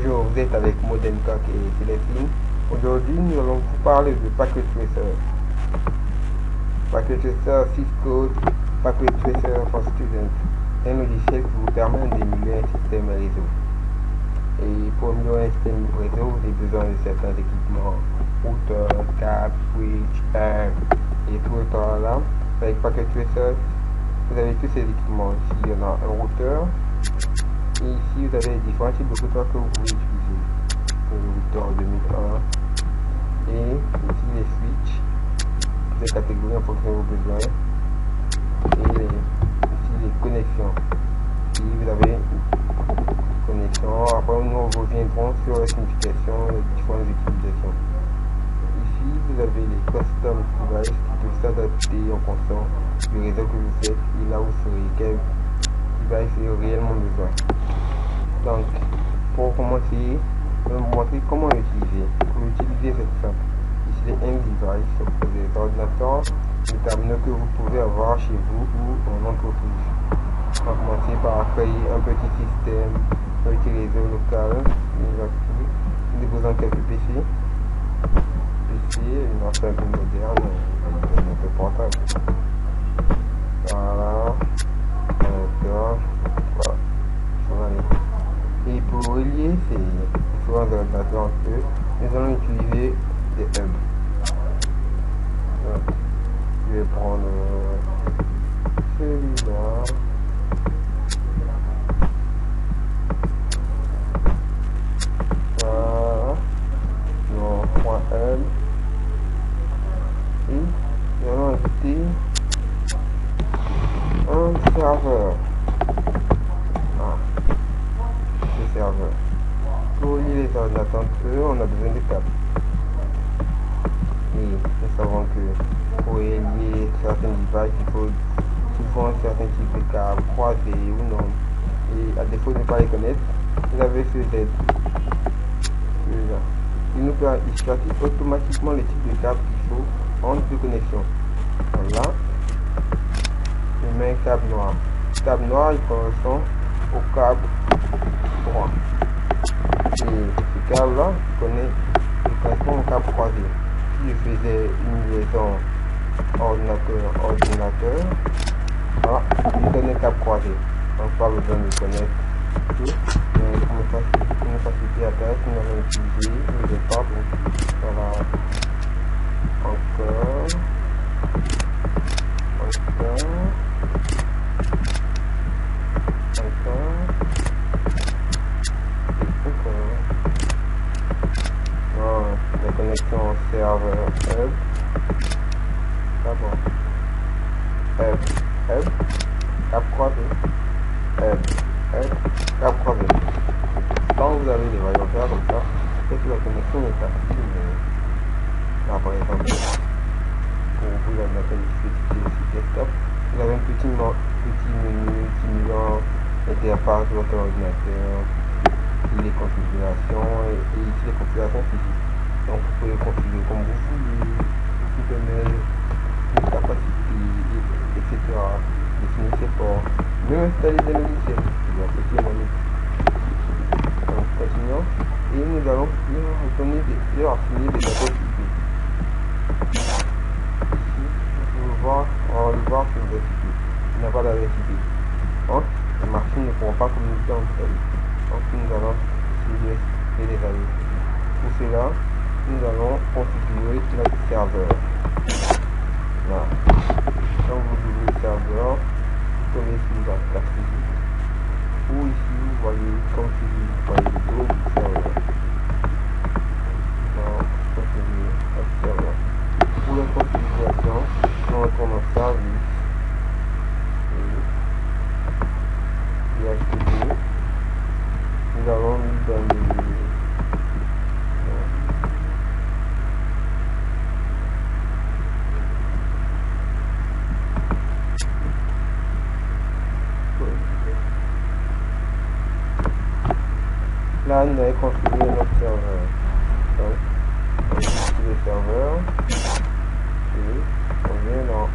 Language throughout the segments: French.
Bonjour, vous êtes avec Modencock et Célestine. Aujourd'hui, nous allons vous parler de Packet Tracer. Packet Tracer Cisco Packet Tracer for Students, un logiciel qui vous permet d'émuler un système réseau. Et pour améliorer un système réseau, vous avez besoin de certains équipements, routeur, câble, switch, et tout le temps là. Avec Packet Tracer, vous avez tous ces équipements. Ici, il y en a un routeur. Et ici, vous avez différents types de routeurs que vous pouvez utiliser. Le routeur 2001. Et ici, les switches, les catégories en fonction de vos besoins. Et ici, les connexions. Ici, vous avez une connexion. Après, nous reviendrons sur la signification et les différentes utilisations. Ici, vous avez les custom devices qui peuvent s'adapter en fonction du réseau que vous faites et là où serez quel device est réellement besoin. Donc, pour commencer, je vais vous montrer comment l'utiliser. Pour l'utiliser, c'est simple. Ici, les end devices sont pour les ordinateurs, les terminaux que vous pouvez avoir chez vous ou en entreprise. On va commencer par créer un petit système, un petit réseau local. Nous déposons quelques PC. Une marque un peu moderne, un peu portable. Voilà. D'accord. Voilà. Et pour relier ces différents ordinateurs entre eux, nous allons utiliser des hubs. Donc, je vais prendre celui-là. Voilà. Non, point hub. Et nous allons ajouter un serveur. Ce serveur. Pour lier les ordinateurs entre eux, on a besoin de câbles. Et nous savons que pour lier certains devices, il faut souvent certains types de câbles croisés ou non. Et à défaut de ne pas les connaître, vous avez ce Z. Il nous choisit automatiquement le type de câble qu'il faut entre deux connexions. Voilà. Je mets un câble noir. Le câble noir, il correspond au câble droit. Et ce câble là, il correspond au câble croisé. Si je faisais une liaison ordinateur, voilà, il donne un câble croisé. Donc pas besoin de connaître tout. Mais pour nous faciliter la tâche, nous allons utiliser le départ. Voilà. Encore. La connexion serveur hub. D'abord. Hub. Cap croisé. Hub. Cap croisé. Quand vous avez des variables comme ça, c'est que la connexion est active. Là, par exemple, pour vous la mettre sur desktop, vous avez un petit menu simulant l'interface de votre ordinateur, les configurations et ici les configurations physiques. Donc vous pouvez configurer comme vous voulez, vous donnez une capacité, etc. Définir ses ports, même installer des logiciels. Donc continuons et nous allons donner des affiner des méthodes typées. Ici, on va le voir sur le type. Il n'y a pas d'adversité. Donc, les machines ne pourront pas communiquer entre elles. Donc, nous allons essayer de les ajouter. Pour cela, nous allons configurer notre serveur. Voilà. Quand vous ouvrez le serveur, vous tombez sur la carte physique. Ou ici, vous voyez, comme si vous voyez le gros du serveur. Donc, configurer notre serveur. Pour la configuration, nous retournons au service et DHCP. Nous allons lui donner là, nous allons configurer notre serveur. Donc, on utilise le serveur et on vient dans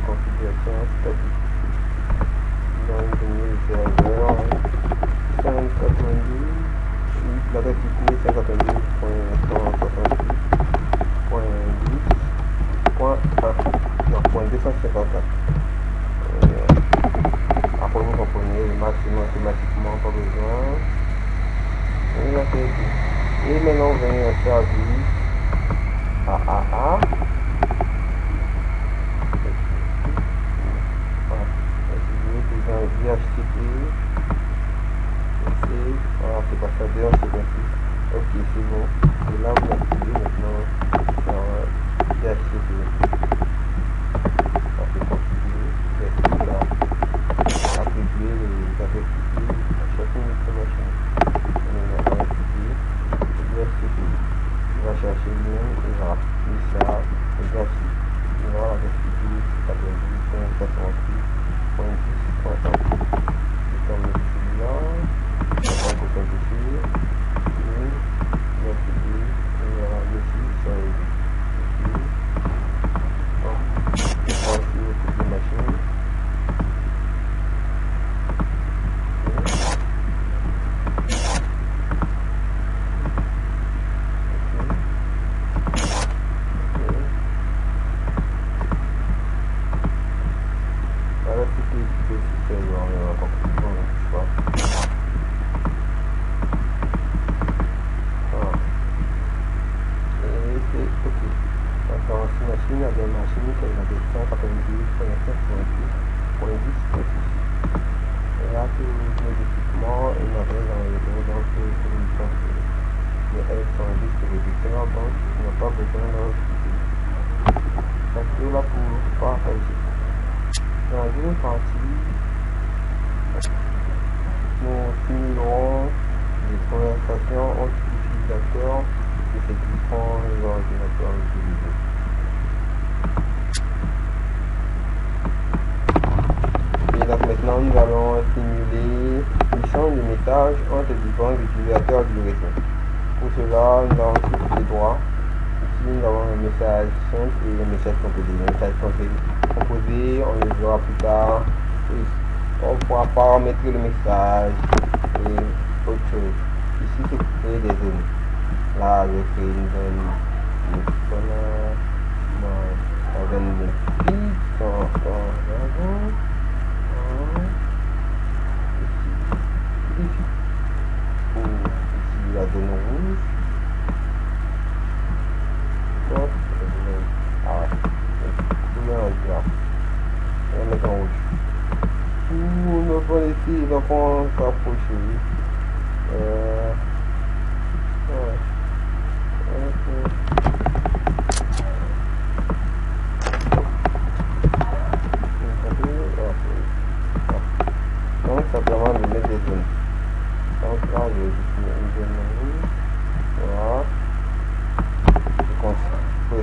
configuration statique. Dans le serveur. service. VHTP. Voilà, c'est pas ça, d'ailleurs c'est ainsi. Ok, c'est bon. Et là vous activez maintenant sur VHTP. Ça fait continuer. VHTP là. Attribuer les adresses IP à chacune de ces machines. On va activer. VHTP. Il va chercher lui-même et voilà. Il ça, et voici. Il va avoir l'adresse IP 98.68.10.1. On met celui-là, on va authentifier, et merci, et voilà, ici, sur les ici, on va suivre toutes les machines, voilà, toutes les systèmes, on va conclure, je vois. Ok. Então, assim, machine, a machine, que é a versão para aprender, conhecer, et là, tous les équipements, il y a des enregistrements, donc les L sont juste réducteurs, donc il n'y a pas besoin de rectifier. Ça c'est là pour partager. Dans la deuxième partie, nous simulerons les conversations entre utilisateurs de ces différents ordinateurs utilisés. Et donc maintenant nous allons simuler l'échange de messages entre différents utilisateurs du réseau. Pour cela, nous avons tous les droits. Ici nous avons un message simple et un message composé. Le message composé, on le verra plus tard. On pourra paramétrer le message et autre chose. Ici c'est créer des zones. Là je crée une zone la zone de clic, ici la zone rouge. On met en rouge. Tout le fond ici, donc on s'approcher. Donc ça permet de mettre des zones. Donc là je vais définir une zone rouge. Voilà. Je vais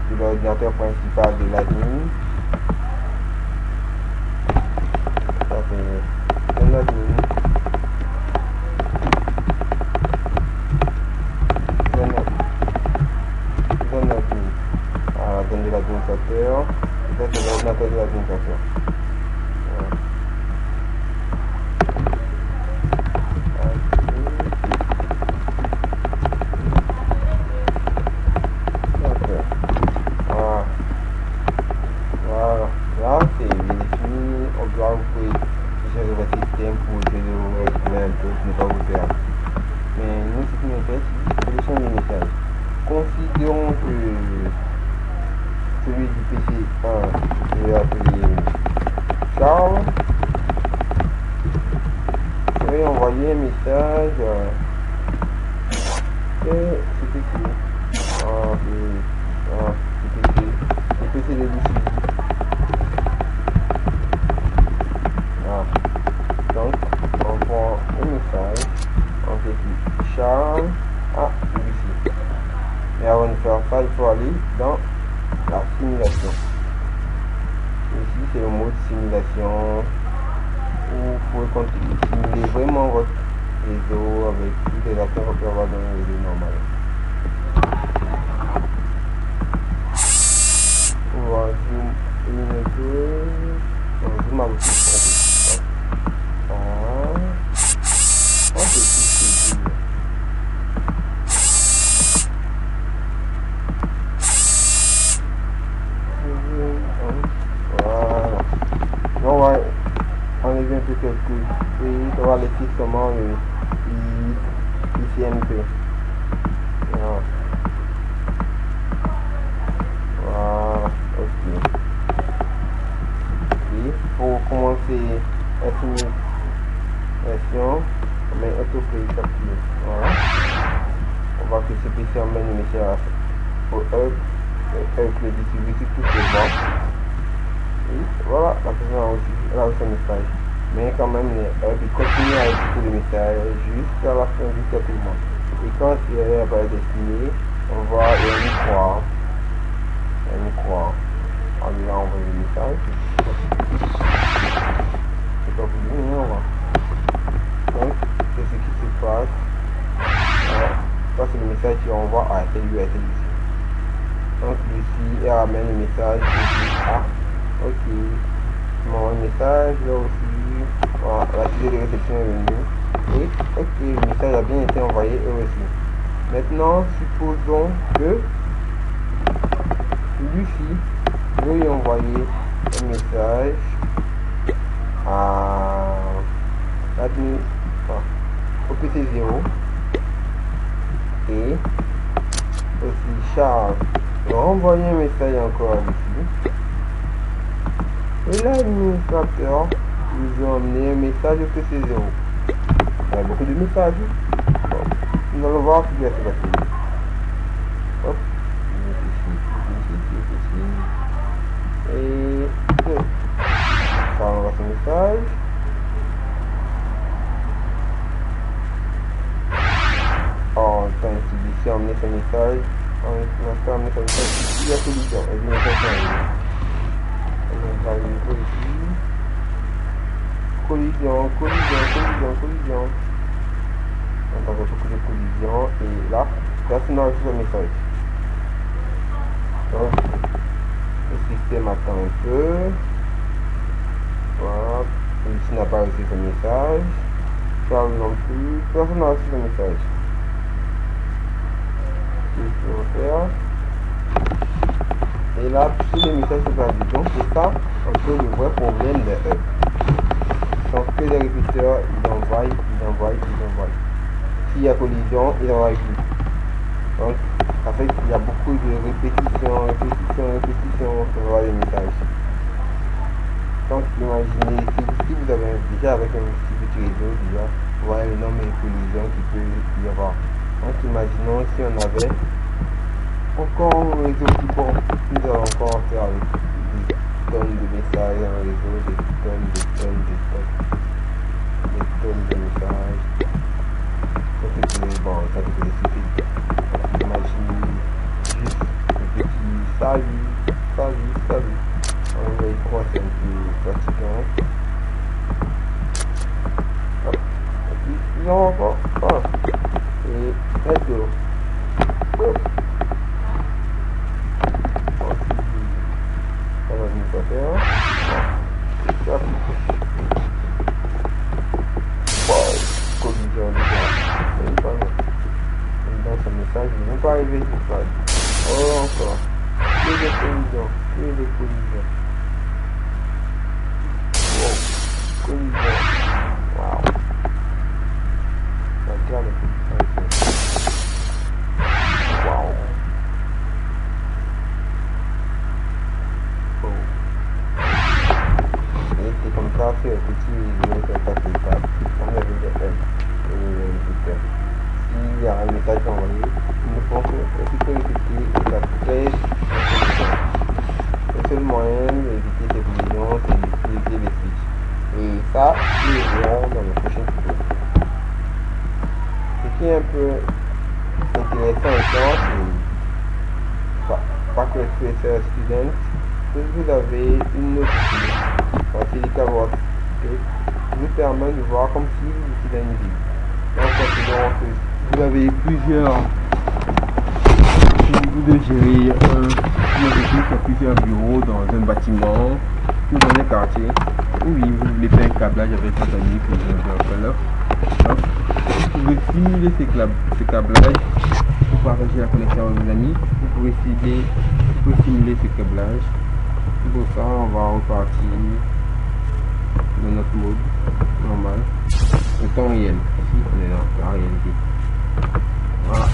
de l'ordinateur principal de l'admin. Ça fait zone admin. Zone admin. À la zone de l'administrateur. Et ça c'est l'ordinateur de l'administrateur. Considérons que celui du PC 1 est appelé Charles. Je vais envoyer un message. Et c'est écrit. Le PC de Lucie. Donc, on prend un message. On écrit Charles à Lucie. Et avant de faire ça, il faut aller dans la simulation. Ici, c'est le mode simulation où vous pouvez simuler vraiment votre réseau avec tous les acteurs qu'on peut avoir dans le réseau normal. On va zoom un peu. On zoom un petit peu. On peut enlever un peu quelques et on va laisser seulement le ICMP. Voilà. Voilà. Ok. Et pour commencer la simulation, on met autoplay capture. Voilà. On voit que ce PC emmène le message au hub avec le distribué sur toutes les bords. Et voilà, la personne a reçu un message. Mais quand même, il continue à écouter le message jusqu'à la fin, jusqu'à tout le monde. Et quand il est à la destinée, on voit il y a une croix. Il y a une croix. On lui a envoyé le message. C'est pas pour lui, mais on voit. Donc, c'est ce qui se passe. Alors, ça c'est le message qu'il envoie à Lucie. Donc, Lucie, elle ramène le message. Et dit, ah, ok. Tu m'envoies un message, là aussi. Voilà, l'accusé de réception est venu. Et, ok, le message a bien été envoyé, eux aussi. Maintenant, supposons que Lucie veut lui envoyer un message à l'admin, au PC0 et aussi Charles va envoyer un message encore à Lucie. Et l'administrateur nous a emmené un message au PC0. Il y a beaucoup de messages. Bon, nous allons voir ce qui va se passer. Hop, ici. Et ça envoie ce message. Oh, quand ici a emmené ce message, il y a collision. Et bien, on va arriver ici. Collision. On a beaucoup de collisions. Et là, personne n'a reçu ce message. Donc, le système attend un peu. Voilà. Ici n'a pas reçu ce message. Charles non plus. Personne n'a reçu ce message. Faire. Et là, tous les messages se perdent. Donc, c'est ça un peu le vrai problème des hubs. Donc, que les répéteurs, ils envoient. S'il y a collision, ils n'envoient plus. Donc, ça fait qu'il y a beaucoup de répétitions pour voir les messages. Donc, imaginez, si vous avez déjà avec un petit réseau, déjà, vous voyez le nombre de collisions qu'il peut y avoir. Donc, imaginons si on avait encore un réseau plus bon, nous allons encore faire avec des tonnes de messages dans le réseau, des tonnes de messages. Ça c'est bon, ça c'est des suffit. Imaginez juste un petit salut. On va y croire, c'est un peu fatigant. Hop, et puis nous allons encore. Voilà. Et let's go. Ça va venir quoi faire. Wow, collision déjà. Dans ce message, ils ne vont pas arriver sur ça. Oh encore. Que des collisions. Wow. Collision. Wow. Regarde le wow. Oh. Et c'est comme ça que le petit vidéo c'est pas table. On a vu les aides. S'il y a un message envoyé, il ne faut que répéter la presse. Le seul moyen d'éviter ces collisions, c'est d'utiliser les switches. Et ça, nous le verrons dans le prochain vidéo. Ce qui est un peu intéressant encore, c'est Packet Tracer Student. Si vous avez une autre ville, Silica World, qui vous permet de voir comme si vous étiez dans une ville. Donc, vous avez plusieurs. Si vous devez gérer plusieurs bureaux dans un bâtiment ou dans un quartier, oui, vous voulez faire un câblage avec vos amis que vous avez en colère. Donc, vous pouvez simuler ces câblages pour partager la connexion avec vos amis. Vous pouvez simuler ce câblage. Pour ça, on va repartir dans notre mode normal. Le temps réel. Ici, on est dans la réalité. Voilà.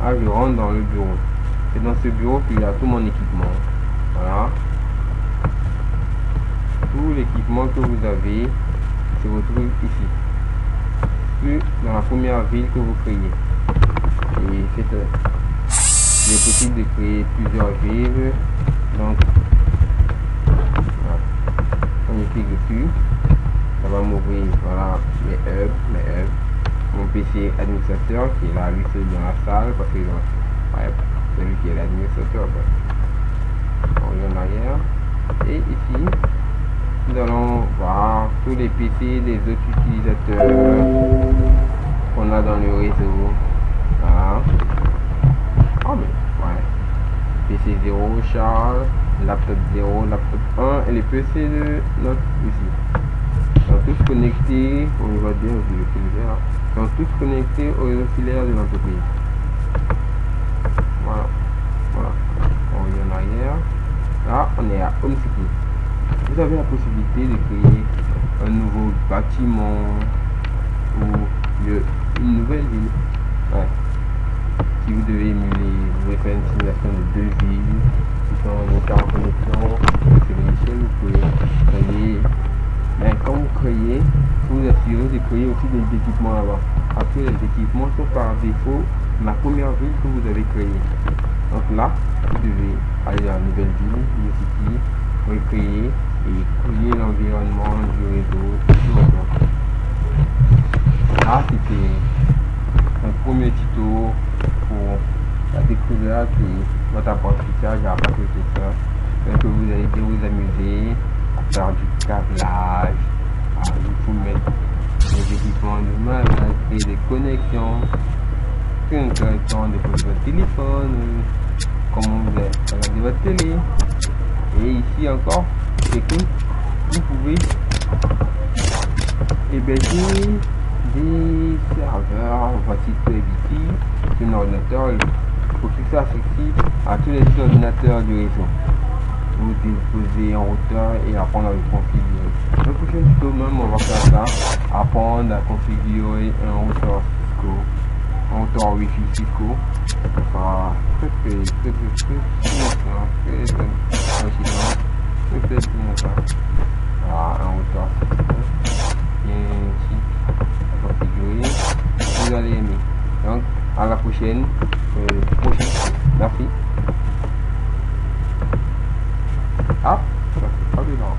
Ah, je rentre dans le bureau. C'est dans ce bureau qu'il y a tout mon équipement. Voilà. Tout l'équipement que vous avez se retrouve ici. Puis dans la première ville que vous créez. Et il est possible de créer plusieurs villes. Donc, voilà. On y clique dessus. Ça va m'ouvrir, voilà, mes hubs. Mon PC administrateur qui est là, lui seul dans la salle, parce que ouais, c'est lui qui est l'administrateur. On revient en arrière. Et ici, nous allons voir tous les PC des autres utilisateurs qu'on a dans le réseau. Voilà. Oh, mais ouais. PC 0, Charles, laptop 0, laptop 1 et les PC de notre ici. Ils sont tous connectés, on voit bien aussi le filaire. Ils sont tous connectés au réseau filaire de l'entreprise. Voilà. Voilà. On revient en arrière. Là, on est à Home City. Vous avez la possibilité de créer un nouveau bâtiment ou une nouvelle ville. Ouais. Si vous devez émuler, vous pouvez faire une simulation de 2 villes qui sont en connexion. C'est logiciel, vous pouvez créer. Mais quand vous créez, vous vous assurez de créer aussi des équipements là-bas. Après, les équipements sont par défaut la première ville que vous avez créée. Donc là, vous devez aller dans la nouvelle ville, New City, recréer et créer l'environnement du réseau. Là, c'était un premier tuto pour la découverte et votre apprentissage à partir de ça. Donc que vous allez bien vous amuser à faire du câblage, à vous mettre des équipements de malade, créer des connexions, une connexion de votre téléphone, comment vous allez regarder votre télé. Et ici encore, c'est que vous pouvez héberger des serveurs, voici ici, sur un ordinateur pour qu'il soit accessible à tous les ordinateurs du réseau. Vous déposez un routeur et apprendre à le configurer. Le prochain tuto même, on va faire ça, apprendre à configurer un routeur Cisco, un routeur Wi-Fi Cisco. Enfin, très voilà, un routeur Cisco. Bien ici, à configurer. Vous allez aimer. Donc, à la prochaine. Merci. Ah, ça c'est pas dedans.